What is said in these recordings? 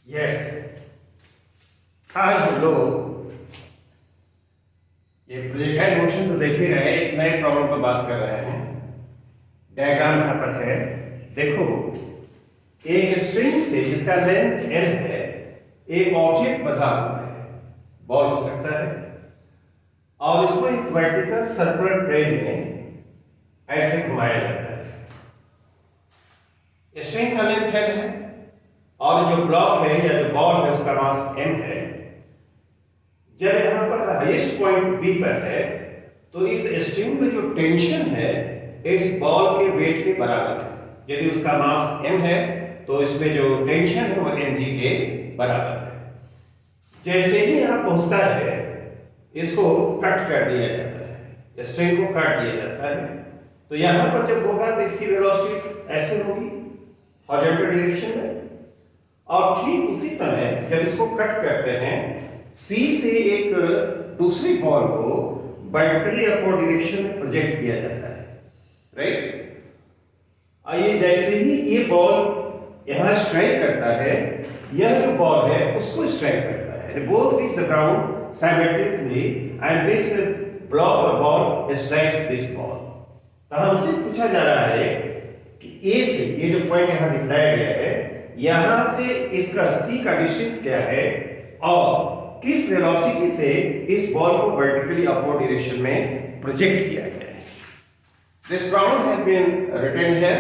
Yes, आज हम लोग ये प्रोजेक्टाइल मोशन तो देख ही रहे हैं, एक नए प्रॉब्लम पर बात कर रहे हैं। डायग्राम यहाँ पर है, देखो एक स्ट्रिंग से जिसका लेंथ l है एक ऑब्जेक्ट बंधा हुआ है, बॉल हो सकता है, और इसको एक वर्टिकल सर्कुलर प्लेन में ऐसे घुमाया जाता है। स्ट्रिंग का लेंथ l है और जो ब्लॉक है या जो बॉल है उसका मास m है। जब यहां पर हाईएस्ट पॉइंट B पर है तो इस स्ट्रिंग में जो टेंशन है इस बॉल के वेट के बराबर है। यदि उसका मास m है तो इसमें जो टेंशन है वो mg के बराबर है। जैसे ही यहां पहुंचता है इसको कट कर दिया जाता है, स्ट्रिंग को काट दिया जाता है। तो यहां पर जब होगा तो इसकी वेलोसिटी ऐसे होगी हॉरिजॉन्टल डायरेक्शन में, और ठीक उसी समय जब इसको कट करते हैं C से एक दूसरी बॉल को वर्टिकली अपवर्ड डायरेक्शन में प्रोजेक्ट किया जाता है, राइट। आइए, जैसे ही ये बॉल यहां स्ट्राइक करता है, यह जो बॉल है उसको स्ट्राइक करता है, both reach the ground simultaneously and this block और बॉल स्ट्राइक्स दिस बॉल। तो हमसे पूछा जा रहा है कि A से, ये जो पॉइंट यहां दिखाया गया है, यहां से इसका C का डिस्टेंस क्या है और किस वेलोसिटी से इस बॉल को वर्टिकली अपवर्ड डायरेक्शन में प्रोजेक्ट किया गया है। This problem has been written here,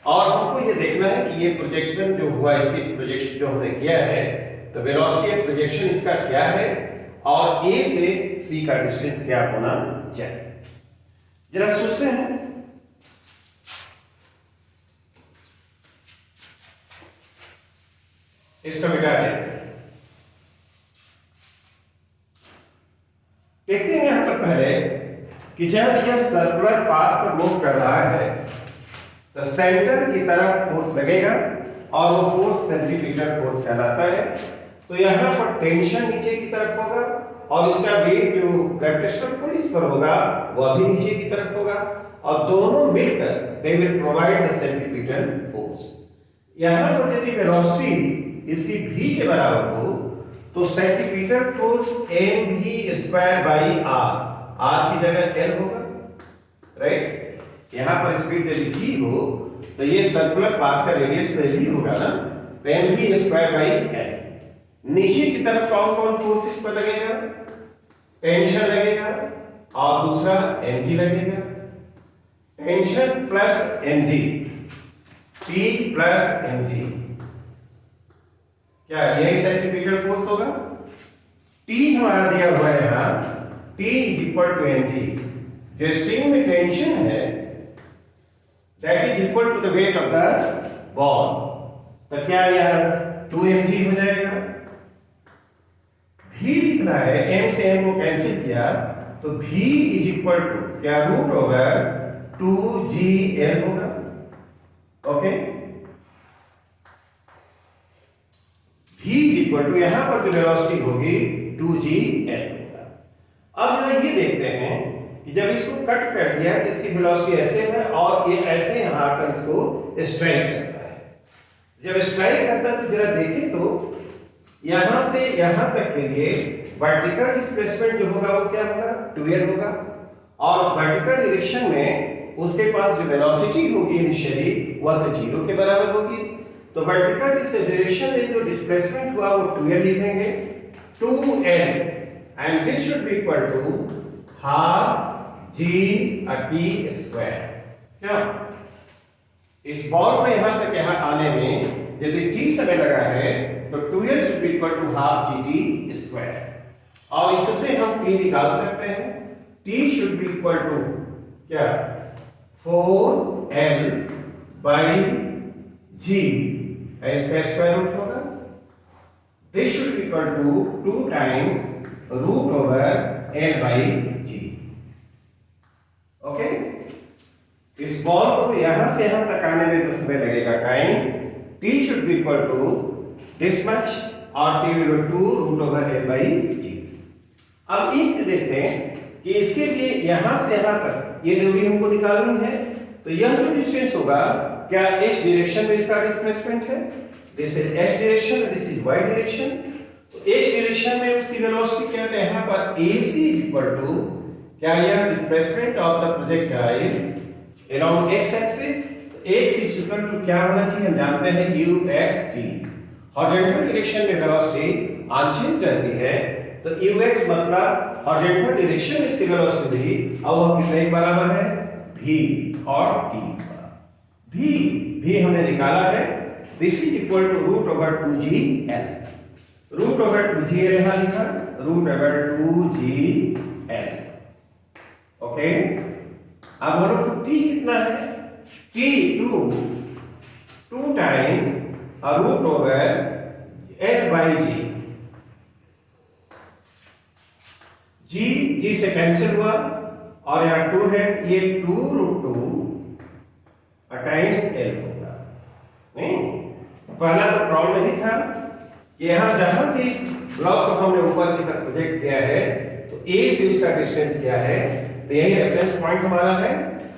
और हमको ये देखना है कि ये प्रोजेक्शन जो हुआ, इसकी प्रोजेक्शन जो हमने किया है, तो वेलोसिटी ऑफ प्रोजेक्शन इसका क्या है और A से C का डिस्टेंस क्या होना चाहिए। जरा सोचते हैं। इसका मिटा दें। देखते हैं यहां पर पहले कि जब यह सर्कुलर पाथ पर मूव कर रहा है तो सेंटर की तरफ फोर्स लगेगा और वो फोर्स सेंट्रीपिटल फोर्स कहलाता है। तो यहां पर टेंशन नीचे की तरफ होगा और इसका वेट जो ग्रेविटेशनल पुल इस पर होगा वह भी नीचे की तरफ होगा, और दोनों मिलकर they will provide the centripetal force. यहां पर यदि वेलोसिटी इसकी v के बराबर हो तो centimetre force mv square by r की जगह l होगा, राइट। यहां पर स्पीड यदि v हो तो ये सर्कुलर पाथ का रेडियस l ही होगा ना, तो mv स्क्वायर बाई l। नीचे की तरफ कौन कौन फोर्स इस पर लगेगा, टेंशन लगेगा और दूसरा mg लगेगा। Tension plus mg, p plus mg, क्या यही सेंट्रीपिटल फोर्स होगा। T हमारा दिया हुआ है यहां, T इक्वल टू mg। जो स्ट्रिंग में टेंशन है that is equal to the weight of the ball, तो क्या यह 2mg हो जाएगा। v लिखना है, m से m को कैंसिल किया तो v इज इक्वल टू क्या रूट ओवर 2gl होगा, ओके। v इक्वल टू यहां पर जो वेलोसिटी होगी 2gl होगा। अब जरा ये देखते हैं कि जब इसको कट कर दिया तो इसकी वेलोसिटी ऐसे है और ये ऐसे यहां आकर इसको स्ट्राइक करता है। जब स्ट्राइक करता है तो जरा देखें तो यहां से यहां तक के लिए वर्टिकल डिस्प्लेसमेंट जो होगा वो क्या होगा, 2l होगा, और वर्टिकल डायरेक्शन में उसके पास जो वेलोसिटी होगी इनिशियली वह तो 0 के बराबर होगी। तो वर्टिकल डायरेक्शन में जो डिस्प्लेसमेंट हुआ वो 2l लिखेंगे, 2l, and this should be equal to half g t square. क्या इस बॉल को यहां तक यहां आने में यदि t समय लगा है तो 2l should be equal to half g t square, और इससे हम t निकाल सकते हैं। t should be equal to क्या 4l बाई g, इसका स्क्वायर रूट होगा। This should be equal to 2 times root over l by g, okay. इस बॉल को यहां से यहां तक आने में जो समय लगेगा time, t should be equal to this much और t will be 2 root over l by g। अब एक देखते हैं कि इसके लिए यहां से यहां तक ये दूरी हमको निकालनी है, तो यह जो डिस्टेंस होगा क्या x डायरेक्शन में इसका डिस्प्लेसमेंट है, this is x direction, this is y direction. तो x डायरेक्शन में उसकी वेलोसिटी क्या है, यहाँ पर AC इज इक्वल टू क्या, यह displacement of the projectile along x axis. x is equal to क्या होना चाहिए, हम जानते हैं uxt। हॉरिजॉन्टल डायरेक्शन में वेलोसिटी अनचेंज रहती है, तो ux मतलब हॉरिजॉन्टल डायरेक्शन में इसकी वेलोसिटी, अब वह कितने के बराबर है, v और t का। v हमने निकाला है, this is equal to root over 2gl। Root over 2gl यहां लिखा, रूट ओवर 2gl। ओके, अब बोलो तो t कितना है, t 2 times root over l by g से कैंसिल हुआ और यहाँ 2 है, ये 2 रूट 2 टाइम्स l होगा। नहीं, पहला तो प्रॉब्लम यही था कि यहाँ जहां से इस ब्लॉक को हमने ऊपर की तरफ प्रोजेक्ट किया है, तो a से इसका डिस्टेंस क्या है, तो यही रेफरेंस पॉइंट हमारा है।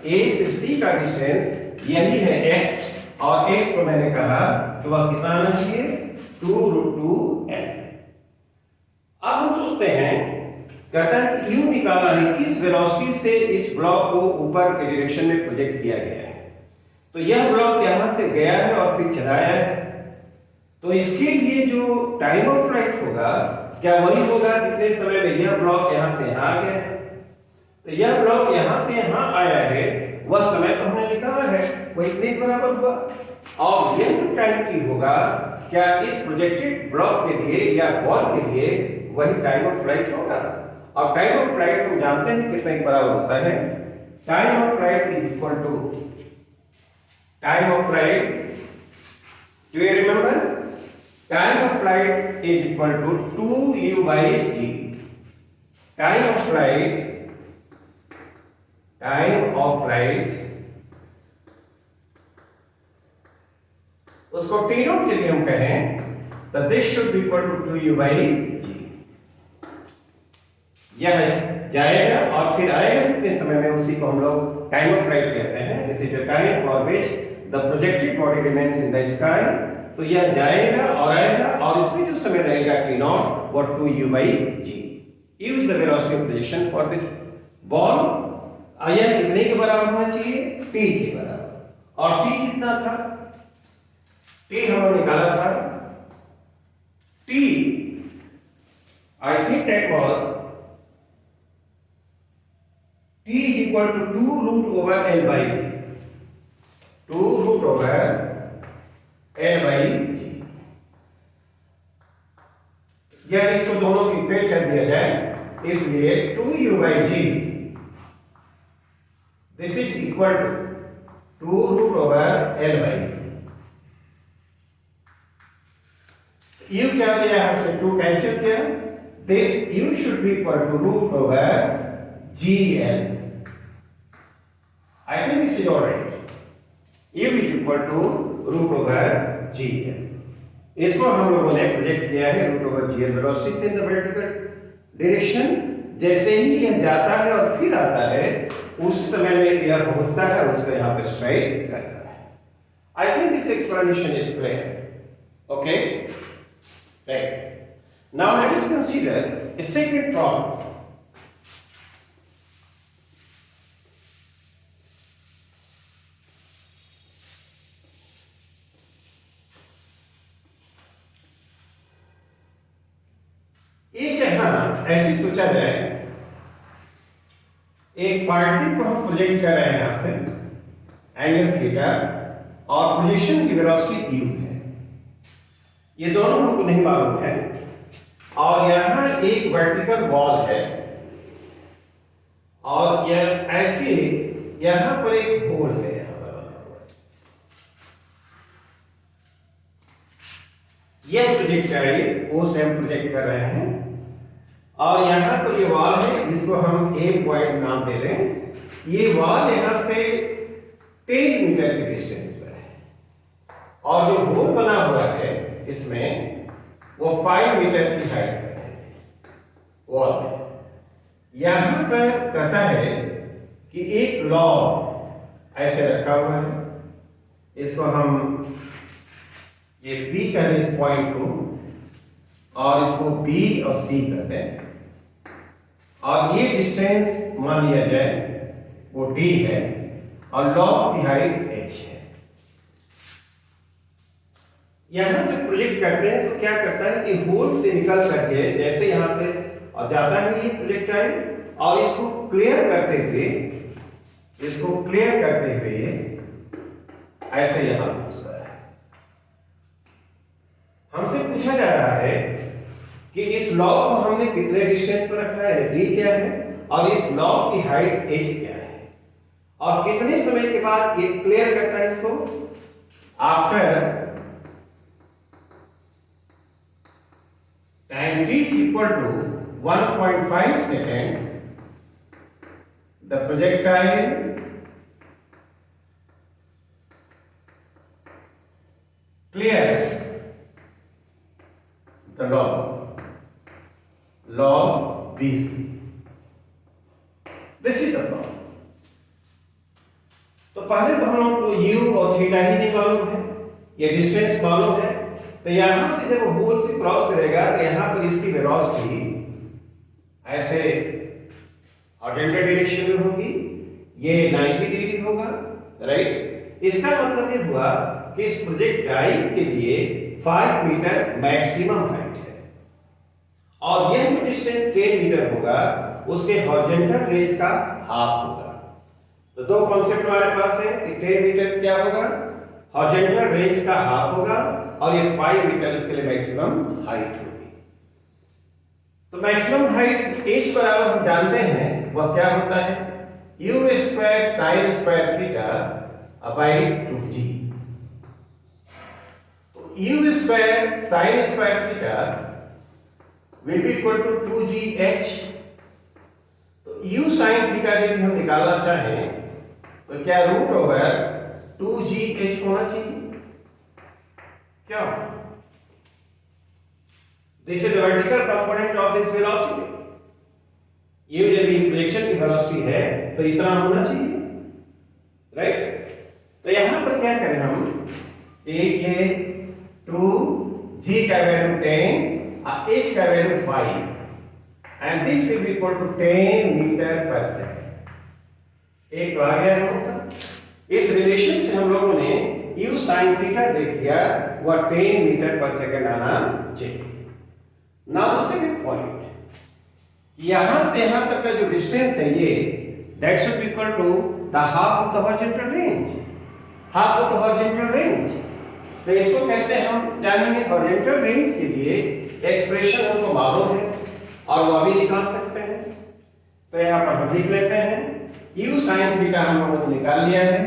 a से c का डिस्टेंस यही है x, और x को मैंने कहा कि वह कितना आना चाहिए, 2 रूट 2l। अब हम सोचते हैं, कहता है कि u निकाला है, किस वेलोसिटी से इस ब्लॉक को ऊपर के डायरेक्शन में प्रोजेक्ट किया गया है। तो यह ब्लॉक यहां से गया है और फिर चलाया है, तो इसके लिए जो टाइम ऑफ फ्लाइट होगा, क्या वही होगा कितने समय में यह ब्लॉक यहां से यहां आ गया है। तो यह ब्लॉक यहां से यहां आया है, वह समय तो हमने निकाला है, वह इतने के बराबर हुआ। और यह जो टाइम t होगा, क्या इस प्रोजेक्टेड ब्लॉक के लिए या बॉल के लिए वही टाइम ऑफ फ्लाइट होगा। और टाइम ऑफ फ्लाइट हम जानते हैं कितने के बराबर होता है, time of flight is equal to time of flight, do you remember, time of flight is equal to 2u by g। Time of flight उसको t नॉट के लिए हम कहें, तो this should be equal to 2u by g। यह जाएगा और फिर आएगा कितने समय में, उसी को हम लोग टाइम ऑफ फ्लाइट कहते हैं। This is the time for which the projected body remains in the sky. तो यह जाएगा और आएगा, और इसमें जो समय रहेगा t नॉट, वो 2u by g। u is the velocity of projection for this ball. यह कितने के बराबर होना चाहिए, t के बराबर। और t कितना था, t हमने निकाला था, t I think that was t is equal to 2 root over l by g, 2 root over l by g। यह इसको दोनों की इक्वेट कर दिया जाए, इसलिए 2u by g this is equal to 2 root over l by g। u क्या हो गया, यहां से 2 कैंसिल किया, this u should be equal to root over gl। I think this is alright। u is equal to root over gl। इसको हम लोगों ने प्रोजेक्ट किया है रूट ओवर gl वेलोसिटी से इन द वर्टिकल डायरेक्शन। जैसे ही यह जाता है और फिर आता है, उस समय में यह पहुंचता है, उसको यहाँ पे स्ट्राइक करता है। I think this explanation is clear। Okay, right। Now let us consider a second problem। एक यहां ऐसे सोचा जाए, एक पार्टिकल को हम प्रोजेक्ट कर रहे हैं यहां से, एंगल थीटा, और पोजीशन की वेलोसिटी u है। ये दोनों हमको नहीं मालूम है, और यहां एक वर्टिकल वॉल है, और यह ऐसे यहां पर एक होल है, यहां पर बना हुआ है। यह प्रोजेक्टाइल ओ से हम प्रोजेक्ट कर रहे हैं, और यहां पर ये वॉल है, इसको हम ए पॉइंट नाम दे रहे हैं। ये वॉल यहां से 10 मीटर की डिस्टेंस पर है, और जो होल बना हुआ है इसमें वो 5 मीटर की हाइट पर है वॉल में। यहां पर कहता है कि एक लॉग ऐसे रखा हुआ है, इसको हम ये B करें इस पॉइंट को, और इसको B और C कर दें, और ये डिस्टेंस मान लिया जाए वो D है, और लॉग की हाइट h है। यहां से प्रोजेक्ट करते हैं तो क्या करता है कि होल से निकल करके जैसे यहां से और जाता है ये प्रोजेक्टाइल, और इसको क्लियर करते हुए ऐसे यहां घुसता है। हमसे पूछा जा रहा है कि इस लॉग को हमने कितने डिस्टेंस पर रखा है, d क्या है, और इस लॉग की हाइट h क्या है, और कितने समय के बाद ये क्लियर करता है इसको। After time t equal to 1.5 second, the projectile clears the log BC. This is the problem. तो पहले तो हम लोग को u और थीटा ही नहीं मालूम है, ये डिस्टेंस मालूम है, तो यहां से जब होल से क्रॉस करेगा तो यहां पर इसकी वेलोसिटी ऐसे हॉरिजॉन्टल डायरेक्शन में होगी, ये 90 डिग्री होगा, राइट। इसका मतलब ये हुआ कि इस प्रोजेक्टाइल के लिए 5 मीटर मैक्सिमम हाइट है, और यह जो डिस्टेंस 10 मीटर होगा उसके हॉरिजॉन्टल रेंज का हाफ होगा। तो दो कॉन्सेप्ट हमारे पास है कि 10 मीटर क्या होगा, हॉरिजॉन्टल रेंज का हाफ होगा, और ये 5 मीटर उसके लिए मैक्सिमम हाइट होगी। तो मैक्सिमम हाइट h बराबर हम जानते हैं वह क्या होता है, u square sin square theta by 2g। तो u square sin square theta will be equal to 2gh। तो u sin थीटा यदि हम निकालना चाहें तो क्या रूट ओवर 2gh होना चाहिए, क्या? This is the vertical component of this velocity. ये यदि प्रोजेक्शन की वेलोसिटी है तो इतना होना चाहिए, राइट। तो यहां पर क्या करें हम, ये 2g का वैल्यू 10 और h का value 5, and this will be equal to 10 metre per second. एक तो आ गया हम लोग का, इस रिलेशन से हम लोगों ने u sin थीटा देख लिया, वह 10 मीटर पर सेकंड आना चाहिए। नाउ द सेकंड पॉइंट, यहां से यहां तक का जो डिस्टेंस है ये that should be equal to the half of the horizontal range, half of the horizontal range. तो इसको कैसे हम जानेंगे, हॉरिजॉन्टल रेंज के लिए एक्सप्रेशन हमको मालूम है और वो भी निकाल सकते हैं। तो यहां पर हम लिख लेते हैं u sin थीटा हम लोगों ने niकाल लिया है,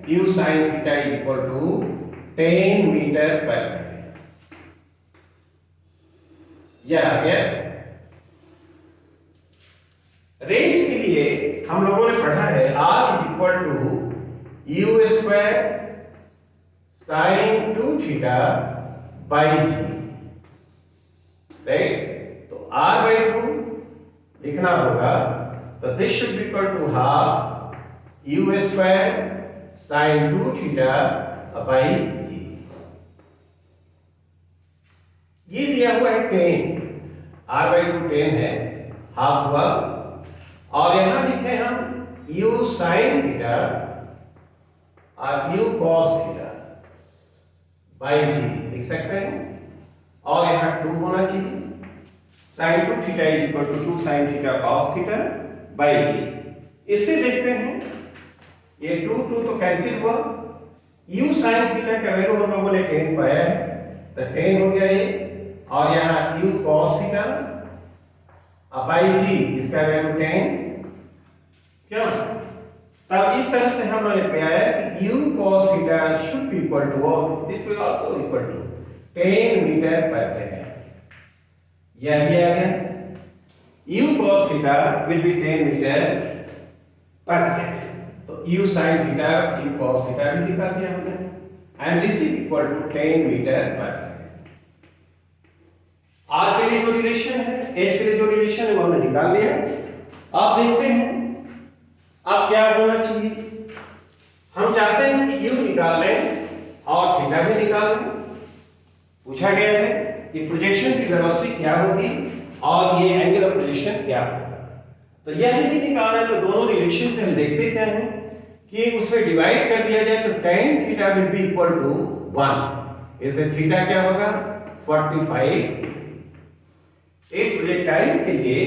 u sin theta is equal to 10 metre per second. यह आ गया। रेंज के लिए हम लोगों ने पढ़ा है r is equal to u square sin 2 theta by g, right. तो r बाई 2 लिखना होगा, तो this should be equal to half u square sin 2 theta by g। ये दिया हुआ है 10, r बाई 2 10 है, हाफ हुआ, और यहां लिखे हम u sin थीटा और u cos theta by g लिख सकते हैं, और यहां 2 होना चाहिए, sin 2 theta is equal to 2 sin theta cos theta by g। इससे देखते हैं ये 2 तो कैंसिल हुआ, u sin थीटा का वैल्यू हम लोगों ने 10 पाया है, तो 10 हो गया ये, और यहाँ u cos theta by g इसका वैल्यू 10, क्यों? तब इस तरह से हम लोगों ने पाया कि u cos theta should be equal to, और this will also equal to 10 metre per second. यह भी आ गया, u cos theta will be 10 metre per second. तो u sin theta u cos theta भी दिखा दिया हमने, and this is equal to 10 metre per second. r के लिए जो रिलेशन है, h के लिए जो रिलेशन है वो हमने निकाल लिया। आप देखते हैं अब क्या होना चाहिए, हम चाहते हैं कि u निकाल लें और थीटा भी निकाल लें, पूछा गया है कि प्रोजेक्शन की वेलोसिटी क्या होगी और ये एंगल ऑफ प्रोजेक्शन क्या होगा। तो यह यदि निकालना है तो दोनों रिलेशन से हम देखते क्या हैं कि उसे डिवाइड कर दिया जाए तो tan theta will be equal to 1। इससे थीटा क्या होगा 45। इस प्रोजेक्टाइल के लिए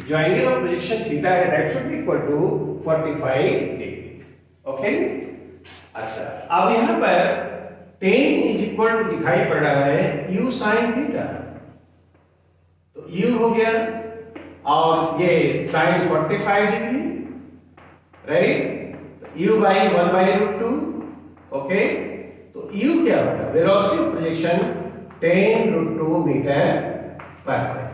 जो एंगल ऑफ प्रोजेक्शन थीटा है that should be equal to 45 degree. Okay. अच्छा, अब यहां पर tan इज इक्वल टू दिखाई पड़ रहा है u sin थीटा, तो u हो गया और ये sin 45 degree, right. u by 1 by root 2। Okay, तो u क्या होगा velocity of projection tan root 2 metre per second.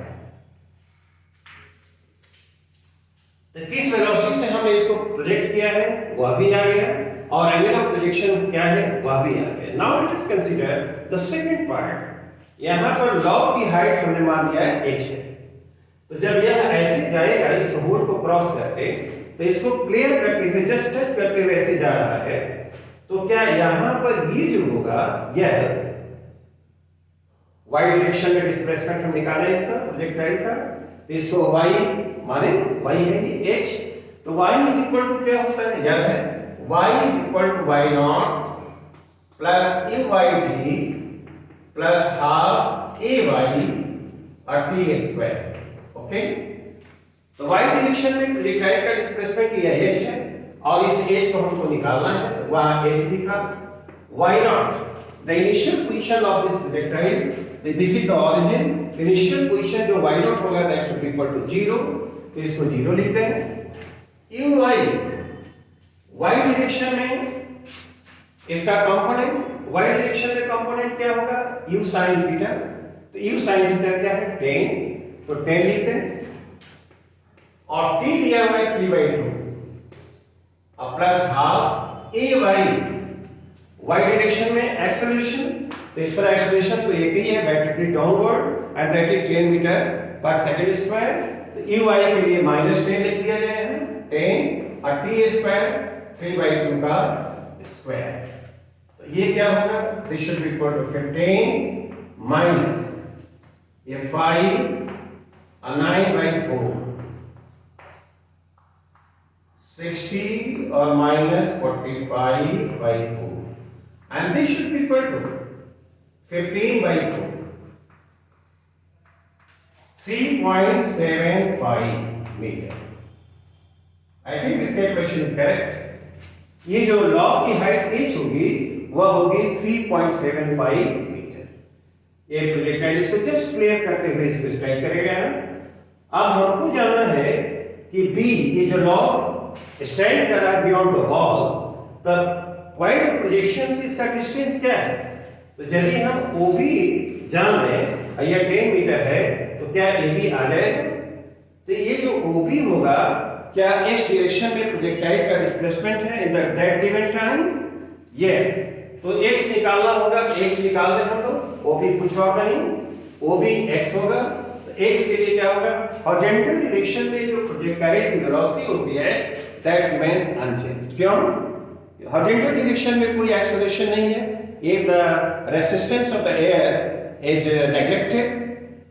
तो किस वेलोसिटी से हमने इसको प्रोजेक्ट किया है वह भी आ गया और एंगल ऑफ प्रोजेक्शन क्या है वह भी आ गया। Now let us consider the second part. यहां पर लॉग की हाइट हमने मान लिया है h है, तो जब यह ऐसे जाएगा इस होल को क्रॉस करके तो इसको क्लियर करते हुए जस्ट टच करते हुए ऐसे जा रहा है, तो क्या यहां पर ये जो होगा यह y डायरेक्शन में डिस्प्लेसमेंट हम निकाला है इसका प्रोजेक्टाइल का, तो इसको y माने y है ये h, तो y इज इक्वल टू क्या होता है याद है y is equal to y nought plus a/t plus half a y और t स्क्वायर। ओके, तो y डायरेक्शन में प्रोजेक्टाइल का डिस्प्लेसमेंट ये h है और इस h को हमको निकालना है, वहां h लिखा y nought the initial position of this projectile, this is the origin, initial position जो y नॉट होगा that should be equal to 0, तो इसको 0 लिखते हैं। u y डायरेक्शन में इसका कंपोनेंट y डायरेक्शन में कंपोनेंट क्या होगा u sin थीटा, तो u sin थीटा क्या है 10, तो 10 लिखते हैं और t दिया हुआ है 3/2 और plus half a y direction में एक्सेलरेशन, तो इस पर एक्सेलरेशन तो एक ही है battery downward and that is 10 metre per second square, तो u के लिए -10 लिख दिया गया है 10 और t स्क्वायर 3/2 का स्क्वायर, तो ये क्या होगा this should be equal to 15 minus ये 5 और 9/4 60 और minus 45/4 and this should be equal to 15/4 3.75 metre. I think this calculation is correct। ये जो लॉग की हाइट h होगी वह होगी 3.75 मीटर। ये प्रोजेक्टाइल इसको जस्ट क्लियर करते हुए इसको स्ट्राइक करेगा। अब हमको जानना है कि b ये जो लॉग स्टैंड कर रहा है बियॉन्ड द वॉल, तब पॉइंट ऑफ प्रोजेक्शन से इसका डिस्टेंस क्या है, तो यदि हम OB जान लें यह 10 मीटर है तो क्या AB आ जाएगा, तो ये जो OB होगा क्या इस डायरेक्शन में प्रोजेक्टाइल का डिस्प्लेसमेंट है in the that given time, yes, तो x निकालना होगा, x निकाल दें हम लोग, OB कुछ और नहीं OB x होगा, तो x के लिए क्या होगा हॉरिजॉन्टल डायरेक्शन में जो प्रोजेक्टाइल की वेलोसिटी होती है दैट रिमेंस अनचेंज्ड। क्यों, हॉरिजॉन्टल डायरेक्शन में कोई एक्सेलरेशन नहीं है, if the resistance of the air is neglected,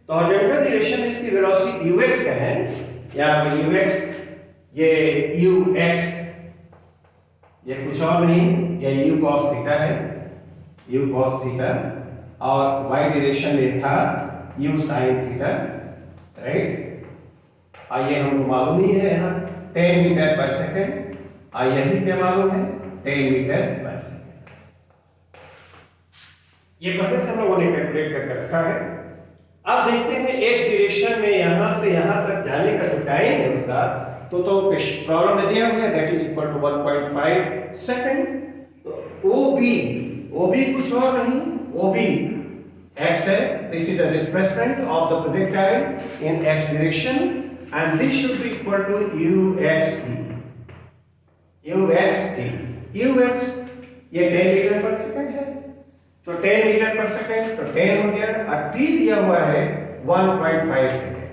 तो हॉरिजॉन्टल डायरेक्शन में इसकी वेलोसिटी ux का है, यहाँ पे ux ये ux ये कुछ और नहीं ये u cos थीटा है, u cos थीटा, और y डायरेक्शन में था u sin थीटा, राइट। और ये हमको मालूम ही है यहाँ 10 मीटर पर सेकंड, और यही क्या मालूम है 10 मीटर पर सेकंड। ये पहले से हम लोगों ने कैलकुलेट करके रखा है। अब देखते हैं x डायरेक्शन में यहां से यहां तक जाने का जो टाइम है उसका, तो प्रॉब्लम में दिया हुआ है that is equal to 1.5 second. तो OB कुछ और नहीं, OB x है, this is the displacement of the projectile in x direction and this should be equal to ux ये 10 मीटर पर सेकंड है, तो 10 मीटर पर सेकंड तो 10 हो गया, और t दिया हुआ है 1.5 सेकंड,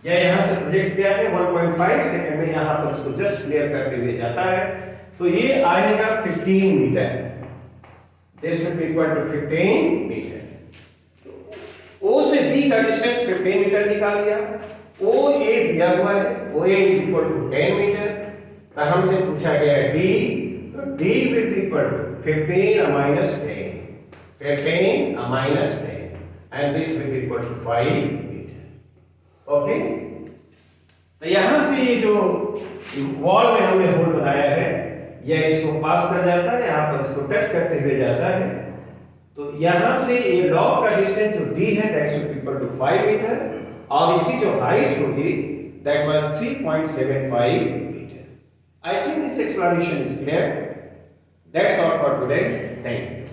यह यहां से प्रोजेक्ट किया है 1.5 सेकंड में, यहां पर इसको जस्ट क्लियर करते हुए जाता है, तो ये आएगा 15 metre, this will be equal to 15 metre. से बी का डिस्टेंस 15 मीटर निकाल लिया, ओ ए दिया हुआ है, O A is equal to 10 metre, तो हमसे पूछा गया डी, तो D will be equal to 15 minus 10, 15 minus 10, and this will be equal to 5 metre. Okay, तो यहां से ये जो वॉल में हमने होल बनाया है, यह इसको पास कर जाता है, यहां पर इसको टच करते हुए जाता है, तो यहां से ये लॉग का डिस्टेंस जो डी है that should be equal to 5 metre, और इसकी जो हाइट होगी that was 3.75 metre. I think this explanation is clear. That's all for today, thank you.